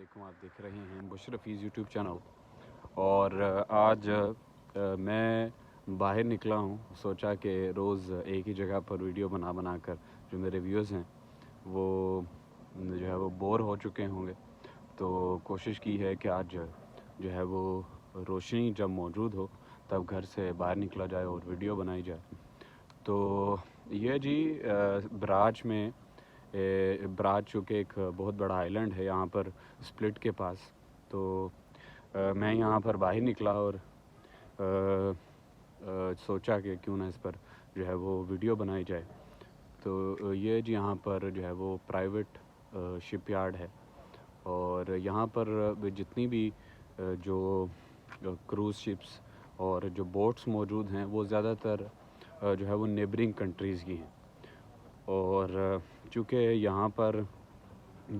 वालेकुम। आप देख रहे हैं मुशरफीज़ यूट्यूब चैनल। और आज मैं बाहर निकला हूँ। सोचा कि रोज़ एक ही जगह पर वीडियो बना कर जो मेरे व्यूअर्स हैं वो जो है वो बोर हो चुके होंगे, तो कोशिश की है कि आज जो है वो रोशनी जब मौजूद हो तब घर से बाहर निकला जाए और वीडियो बनाई जाए। तो ये जी बराज में बराज चूँकि एक बहुत बड़ा आइलैंड है यहाँ पर स्प्लिट के पास, तो मैं यहाँ पर बाहर निकला और सोचा कि क्यों ना इस पर जो है वो वीडियो बनाई जाए। तो ये जी यहाँ पर जो है वो प्राइवेट शिपयार्ड है, और यहाँ पर जितनी भी जो क्रूज़ शिप्स और जो बोट्स मौजूद हैं वो ज़्यादातर जो है वो नेबरिंग कंट्रीज़ की हैं। और चूँकि यहाँ पर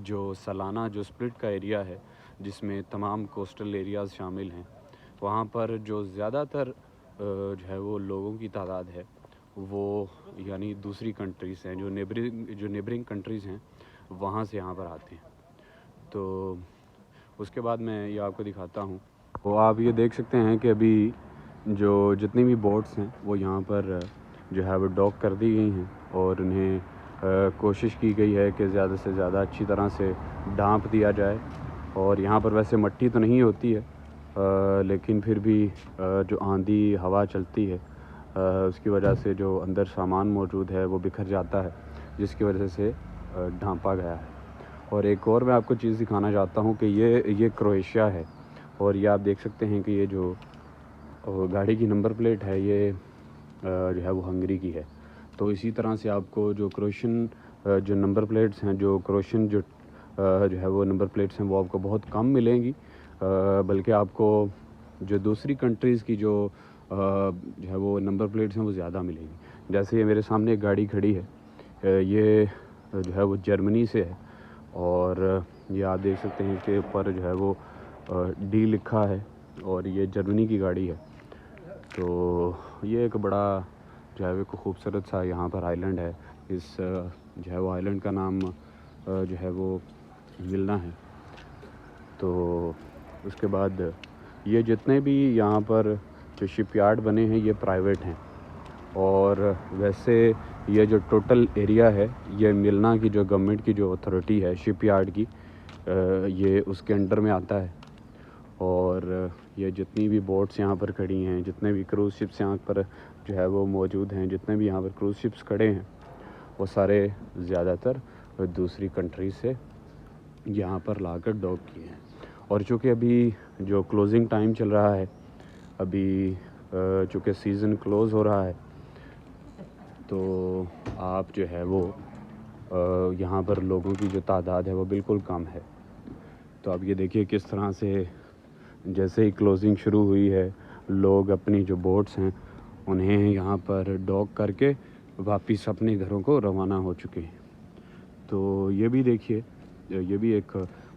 जो सालाना जो स्प्लिट का एरिया है जिसमें तमाम कोस्टल एरियाज़ शामिल हैं, वहाँ पर जो ज़्यादातर जो है वो लोगों की तादाद है वो यानी दूसरी कंट्रीज़ हैं, जो नेबरिंग कंट्रीज़ हैं वहाँ से यहाँ पर आते हैं। तो उसके बाद मैं ये आपको दिखाता हूँ। तो आप ये देख सकते हैं कि अभी जो जितनी भी बोट्स हैं वो यहाँ पर जो है वो डॉक कर दी गई हैं, और उन्हें कोशिश की गई है कि ज़्यादा से ज़्यादा अच्छी तरह से ढाँप दिया जाए। और यहाँ पर वैसे मिट्टी तो नहीं होती है, लेकिन फिर भी जो आंधी हवा चलती है उसकी वजह से जो अंदर सामान मौजूद है वो बिखर जाता है, जिसकी वजह से ढांपा गया है। और एक और मैं आपको चीज़ दिखाना चाहता हूँ कि ये क्रोएशिया है, और ये आप देख सकते हैं कि ये जो गाड़ी की नंबर प्लेट है ये जो है वो हंगरी की है। तो इसी तरह से आपको जो क्रोएशियन जो नंबर प्लेट्स हैं, जो क्रोएशियन जो है वो नंबर प्लेट्स हैं वो आपको बहुत कम मिलेंगी, बल्कि आपको जो दूसरी कंट्रीज़ की जो है वो नंबर प्लेट्स हैं वो ज़्यादा मिलेंगी। जैसे ये मेरे सामने एक गाड़ी खड़ी है, ये जो है वो जर्मनी से है, और ये आप देख सकते हैं कि ऊपर जो है वो डी लिखा है, और ये जर्मनी की गाड़ी है। तो ये एक बड़ा जो है वो खूबसूरत सा यहाँ पर आइलैंड है। इस जो है वो आइलैंड का नाम जो है वो मिलना है। तो उसके बाद ये जितने भी यहाँ पर जो शिपयार्ड बने हैं ये प्राइवेट हैं, और वैसे ये जो टोटल एरिया है ये मिलना की जो गवर्नमेंट की जो अथॉरिटी है शिपयार्ड की, ये उसके अंडर में आता है। और ये जितनी भी बोट्स यहाँ पर खड़ी हैं, जितने भी क्रूज़ शिप्स यहाँ पर जो है वो मौजूद हैं, जितने भी यहाँ पर क्रूज़ शिप्स खड़े हैं वो सारे ज़्यादातर दूसरी कंट्री से यहाँ पर लाकर डॉक किए हैं। और चूँकि अभी जो क्लोजिंग टाइम चल रहा है, अभी चूँकि सीज़न क्लोज़ हो रहा है, तो आप जो है वो यहाँ पर लोगों की जो तादाद है वो बिल्कुल कम है। तो आप ये देखिए किस तरह से जैसे ही क्लोजिंग शुरू हुई है, लोग अपनी जो बोट्स हैं उन्हें यहाँ पर डॉक करके वापस अपने घरों को रवाना हो चुके हैं। तो ये भी देखिए, ये भी एक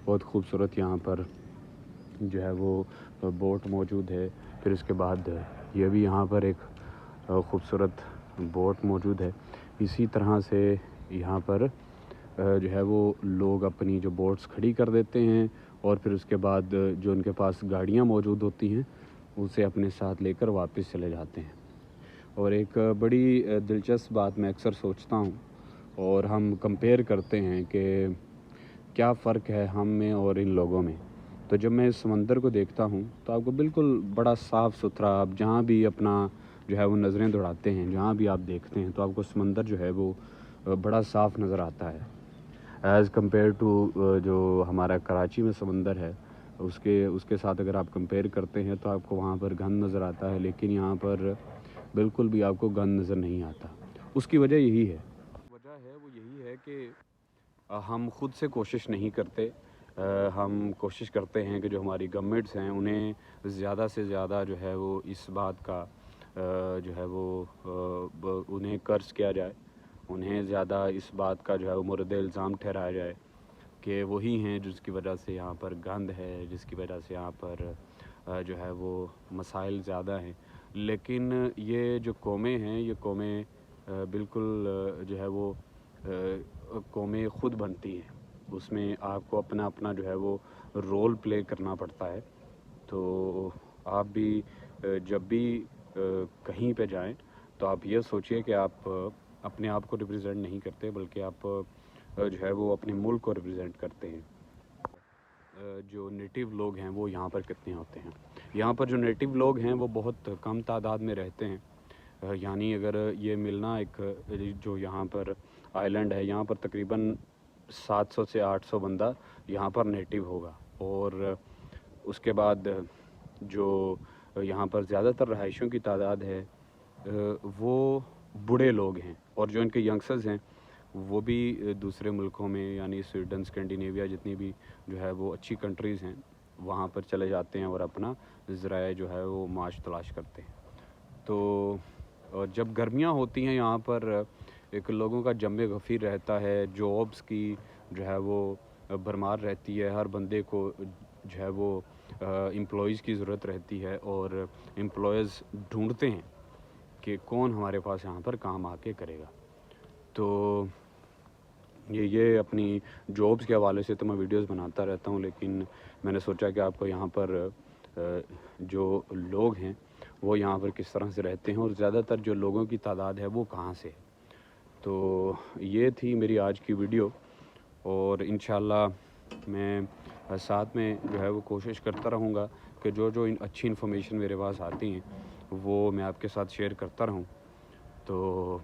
बहुत खूबसूरत यहाँ पर जो है वो बोट मौजूद है। फिर उसके बाद ये भी यहाँ पर एक खूबसूरत बोट मौजूद है। इसी तरह से यहाँ पर जो है वो लोग अपनी जो बोट्स खड़ी कर देते हैं, और फिर उसके बाद जो उनके पास गाड़ियाँ मौजूद होती हैं उसे अपने साथ लेकर वापस चले जाते हैं। और एक बड़ी दिलचस्प बात मैं अक्सर सोचता हूँ, और हम कंपेयर करते हैं कि क्या फ़र्क है हम में और इन लोगों में। तो जब मैं इस समंदर को देखता हूँ तो आपको बिल्कुल बड़ा साफ़ सुथरा, आप जहाँ भी अपना जो है वो नज़रें दौड़ाते हैं, जहाँ भी आप देखते हैं तो आपको समंदर जो है वो बड़ा साफ़ नज़र आता है, एज़ कम्पेयर टू जो हमारा कराची में समंदर है उसके साथ अगर आप कंपेयर करते हैं तो आपको वहाँ पर गंद नज़र आता है, लेकिन यहाँ पर बिल्कुल भी आपको गंद नज़र नहीं आता। उसकी वजह यही है, वो यही है कि हम खुद से कोशिश नहीं करते। हम कोशिश करते हैं कि जो हमारी गवर्नमेंट्स हैं उन्हें ज़्यादा से ज़्यादा जो है वो इस बात का जो है वो उन्हें कर्ज किया जाए, उन्हें ज़्यादा इस बात का जो है वो मोरद इल्ज़ाम ठहराया जाए कि वही हैं जिसकी वजह से यहाँ पर गंद है, जिसकी वजह से यहाँ पर जो है वो मसाइल ज़्यादा हैं। लेकिन ये जो कौमें हैं, ये कौमें बिल्कुल जो है वो कौमें ख़ुद बनती हैं। اس میں آپ کو اپنا اپنا جو ہے وہ رول پلے کرنا پڑتا ہے. تو آپ بھی جب بھی کہیں پہ جائیں تو آپ یہ سوچئے کہ آپ اپنے آپ کو ریپرزینٹ نہیں کرتے بلکہ آپ جو ہے وہ اپنے ملک کو ریپرزینٹ کرتے ہیں. جو نیٹیو لوگ ہیں وہ یہاں پر کتنے ہوتے ہیں؟ یہاں پر جو نیٹیو لوگ ہیں وہ بہت کم تعداد میں رہتے ہیں. یعنی اگر یہ ملنا ایک جو یہاں پر آئی لینڈ ہے یہاں پر تقریباً 700 سے 800 بندہ یہاں پر نیٹیو ہوگا. اور اس کے بعد جو یہاں پر زیادہ تر رہائشیوں کی تعداد ہے وہ بوڑھے لوگ ہیں. اور جو ان کے ینگسٹرز ہیں وہ بھی دوسرے ملکوں میں یعنی سویڈن اسکینڈینیویا جتنی بھی جو ہے وہ اچھی کنٹریز ہیں وہاں پر چلے جاتے ہیں اور اپنا ذرائع جو ہے وہ معاش تلاش کرتے ہیں. تو جب گرمیاں ہوتی ہیں یہاں پر ایک لوگوں کا جمع غفیر رہتا ہے, جابس کی جو ہے وہ بھرمار رہتی ہے, ہر بندے کو جو ہے وہ امپلائیز کی ضرورت رہتی ہے اور امپلائیز ڈھونڈتے ہیں کہ کون ہمارے پاس یہاں پر کام آ کے کرے گا. تو یہ اپنی جابس کے حوالے سے تو میں ویڈیوز بناتا رہتا ہوں, لیکن میں نے سوچا کہ آپ کو یہاں پر جو لوگ ہیں وہ یہاں پر کس طرح سے رہتے ہیں اور زیادہ تر جو لوگوں کی تعداد ہے وہ کہاں سے. تو یہ تھی میری آج کی ویڈیو, اور انشاءاللہ میں ساتھ میں جو ہے وہ کوشش کرتا رہوں گا کہ جو اچھی انفارمیشن میرے پاس آتی ہیں وہ میں آپ کے ساتھ شیئر کرتا رہوں. تو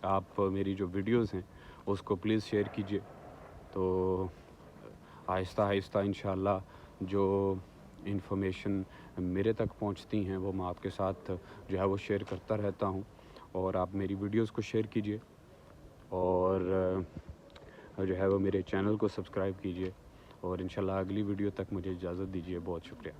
آپ میری جو ویڈیوز ہیں اس کو پلیز شیئر کیجئے. تو آہستہ آہستہ انشاءاللہ جو انفارمیشن میرے تک پہنچتی ہیں وہ میں آپ کے ساتھ جو ہے وہ شیئر کرتا رہتا ہوں, اور آپ میری ویڈیوز کو شیئر کیجئے اور جو ہے وہ میرے چینل کو سبسکرائب کیجئے, اور انشاءاللہ اگلی ویڈیو تک مجھے اجازت دیجئے. بہت شکریہ.